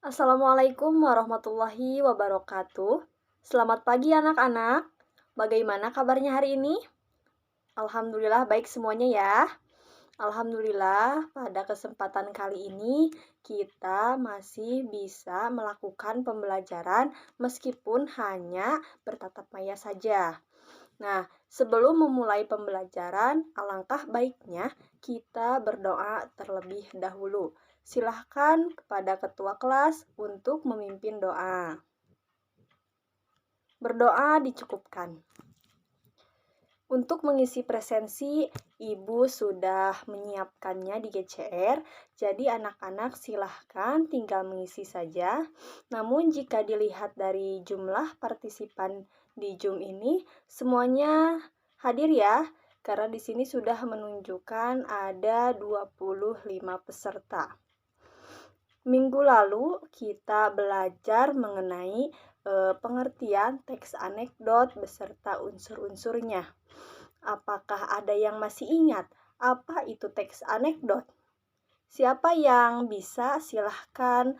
Assalamualaikum warahmatullahi wabarakatuh. Selamat pagi anak-anak. Bagaimana kabarnya hari ini? Alhamdulillah baik semuanya ya. Alhamdulillah pada kesempatan kali ini kita masih bisa melakukan pembelajaran meskipun hanya bertatap maya saja. Nah, sebelum memulai pembelajaran, alangkah baiknya kita berdoa terlebih dahulu. Silahkan kepada ketua kelas untuk memimpin doa. Berdoa dicukupkan. Untuk mengisi presensi, Ibu sudah menyiapkannya di GCR, jadi anak-anak silahkan tinggal mengisi saja. Namun jika dilihat dari jumlah partisipan di Zoom ini, semuanya hadir ya, karena di sini sudah menunjukkan ada 25 peserta. Minggu lalu kita belajar mengenai pengertian teks anekdot beserta unsur-unsurnya. Apakah ada yang masih ingat apa itu teks anekdot? Siapa yang bisa? Silahkan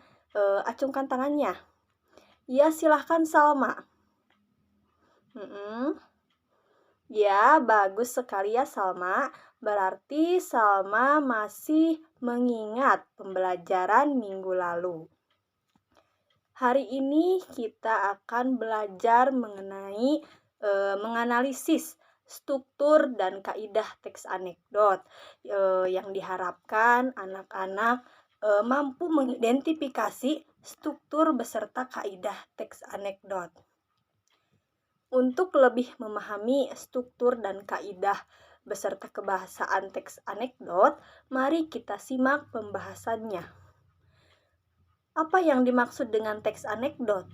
acungkan tangannya. Ya, silahkan Salma. Ya, bagus sekali ya Salma. Berarti Salma masih mengingat pembelajaran minggu lalu. Hari ini kita akan belajar mengenai menganalisis struktur dan kaidah teks anekdot yang diharapkan anak-anak mampu mengidentifikasi struktur beserta kaidah teks anekdot. Untuk lebih memahami struktur dan kaidah beserta kebahasaan teks anekdot, mari kita simak pembahasannya. Apa yang dimaksud dengan teks anekdot?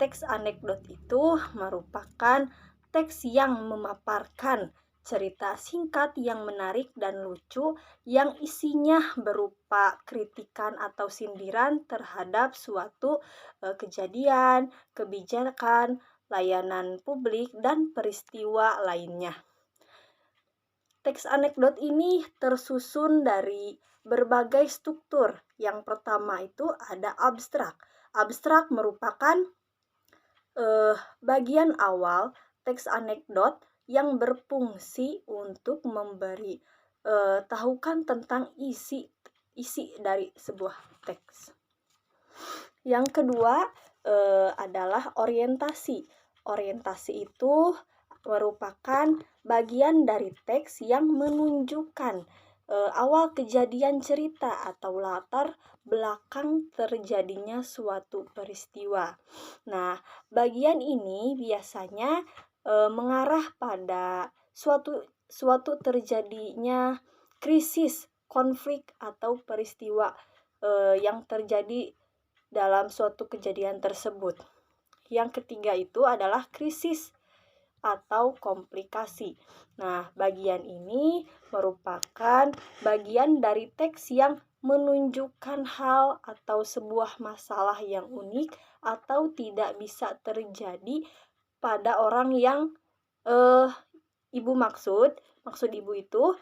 Teks anekdot itu merupakan teks yang memaparkan cerita singkat yang menarik dan lucu yang isinya berupa kritikan atau sindiran terhadap suatu kejadian, kebijakan, layanan publik, dan peristiwa lainnya. Teks anekdot ini tersusun dari berbagai struktur. Yang pertama itu ada abstrak. Abstrak merupakan bagian awal teks anekdot yang berfungsi untuk memberi tahukan tentang isi dari sebuah teks. Yang kedua adalah orientasi. Orientasi itu merupakan bagian dari teks yang menunjukkan awal kejadian cerita atau latar belakang terjadinya suatu peristiwa. Nah, bagian ini biasanya mengarah pada suatu terjadinya krisis, konflik atau peristiwa yang terjadi dalam suatu kejadian tersebut. Yang ketiga itu adalah krisis atau komplikasi. Nah, bagian ini merupakan bagian dari teks yang menunjukkan hal atau sebuah masalah yang unik atau tidak bisa terjadi pada orang yang Ibu maksud Ibu itu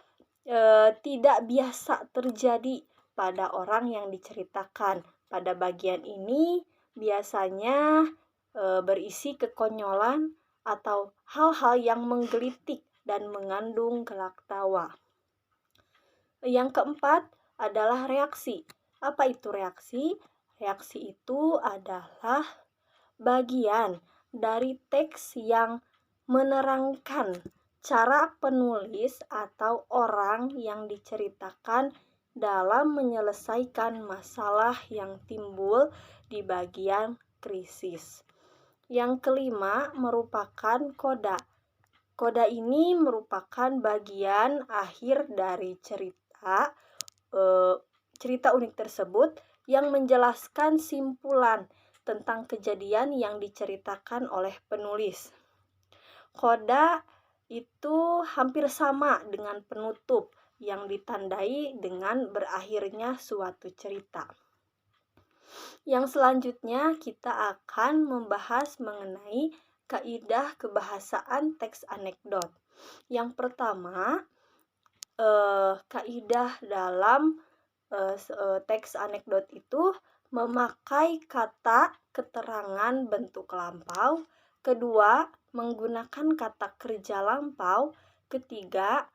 tidak biasa terjadi pada orang yang diceritakan. Pada bagian ini biasanya berisi kekonyolan atau hal-hal yang menggelitik dan mengandung gelak tawa. Yang keempat adalah reaksi. Apa itu reaksi? Reaksi itu adalah bagian dari teks yang menerangkan cara penulis atau orang yang diceritakan dalam menyelesaikan masalah yang timbul di bagian krisis. Yang kelima merupakan koda. Koda ini merupakan bagian akhir dari cerita unik tersebut yang menjelaskan simpulan tentang kejadian yang diceritakan oleh penulis. Koda itu hampir sama dengan penutup yang ditandai dengan berakhirnya suatu cerita. Yang selanjutnya kita akan membahas mengenai kaidah kebahasaan teks anekdot. Yang pertama, kaidah dalam teks anekdot itu memakai kata keterangan bentuk lampau. Kedua, menggunakan kata kerja lampau. Ketiga,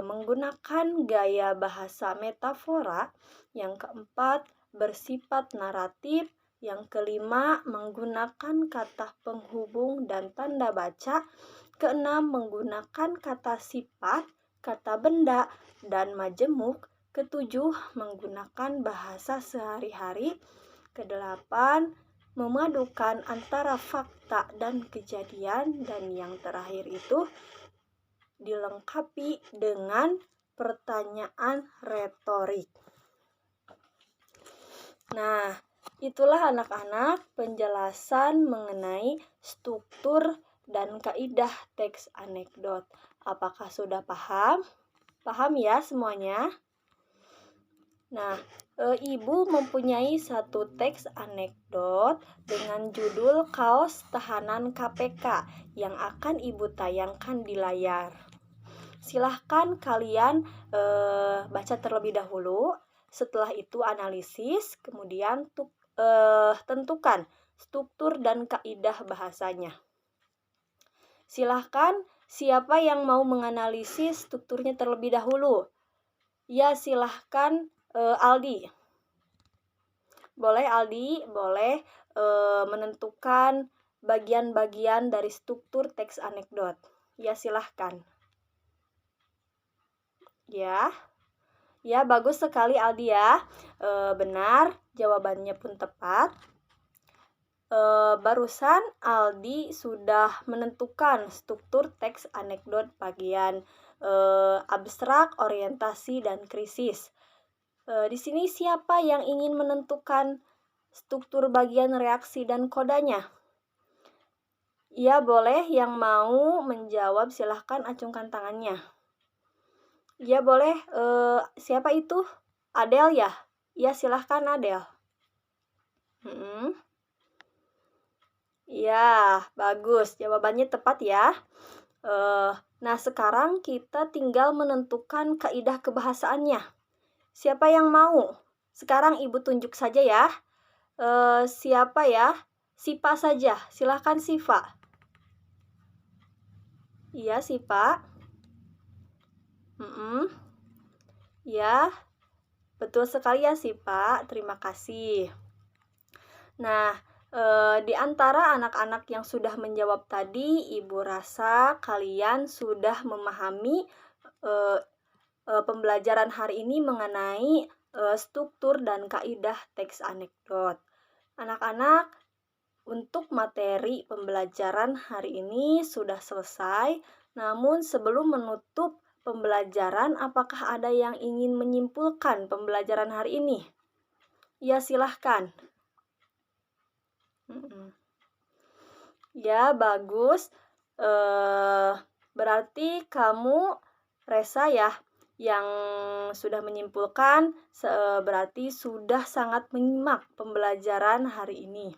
menggunakan gaya bahasa metafora. Yang keempat, bersifat naratif. Yang kelima, menggunakan kata penghubung dan tanda baca. Keenam, menggunakan kata sifat, kata benda, dan majemuk. Ketujuh, menggunakan bahasa sehari-hari. Kedelapan, memadukan antara fakta dan kejadian. Dan yang terakhir itu dilengkapi dengan pertanyaan retorik. Nah, itulah anak-anak penjelasan mengenai struktur dan kaidah teks anekdot. Apakah sudah paham? Paham ya semuanya? Nah, Ibu mempunyai satu teks anekdot dengan judul Kaos Tahanan KPK yang akan Ibu tayangkan di layar. Silahkan kalian baca terlebih dahulu. Setelah itu analisis, kemudian tentukan struktur dan kaidah bahasanya. Silahkan siapa yang mau menganalisis strukturnya terlebih dahulu? Ya, silahkan Aldi. Boleh Aldi, boleh menentukan bagian-bagian dari struktur teks anekdot. Ya, silahkan. Ya, bagus sekali Aldi ya. Benar, jawabannya pun tepat. Barusan Aldi sudah menentukan struktur teks anekdot bagian abstrak, orientasi, dan krisis. Di sini siapa yang ingin menentukan struktur bagian reaksi dan kodanya? Ya, boleh yang mau menjawab silahkan acungkan tangannya. Ya, boleh. Siapa itu? Adel ya? Ya, silahkan Adel. Ya, bagus. Jawabannya tepat ya. Nah, sekarang kita tinggal menentukan kaidah kebahasaannya. Siapa yang mau? Sekarang Ibu tunjuk saja ya. Siapa ya? Sipa saja. Silahkan Siva. Iya, Sipa. Ya, betul sekali ya Sipa. Terima kasih. Nah, di antara anak-anak yang sudah menjawab tadi, Ibu rasa kalian sudah memahami pembelajaran hari ini mengenai struktur dan kaidah teks anekdot. Anak-anak, untuk materi pembelajaran hari ini sudah selesai. Namun sebelum menutup pembelajaran, apakah ada yang ingin menyimpulkan pembelajaran hari ini? Ya, silahkan. Ya, bagus. Berarti kamu, Resa ya, yang sudah menyimpulkan, berarti sudah sangat menyimak pembelajaran hari ini.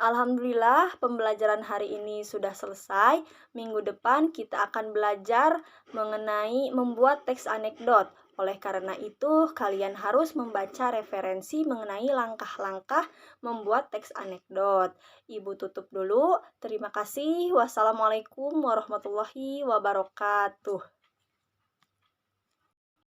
Alhamdulillah, pembelajaran hari ini sudah selesai. Minggu depan kita akan belajar mengenai membuat teks anekdot. Oleh karena itu, kalian harus membaca referensi mengenai langkah-langkah membuat teks anekdot. Ibu tutup dulu. Terima kasih. Wassalamualaikum warahmatullahi wabarakatuh.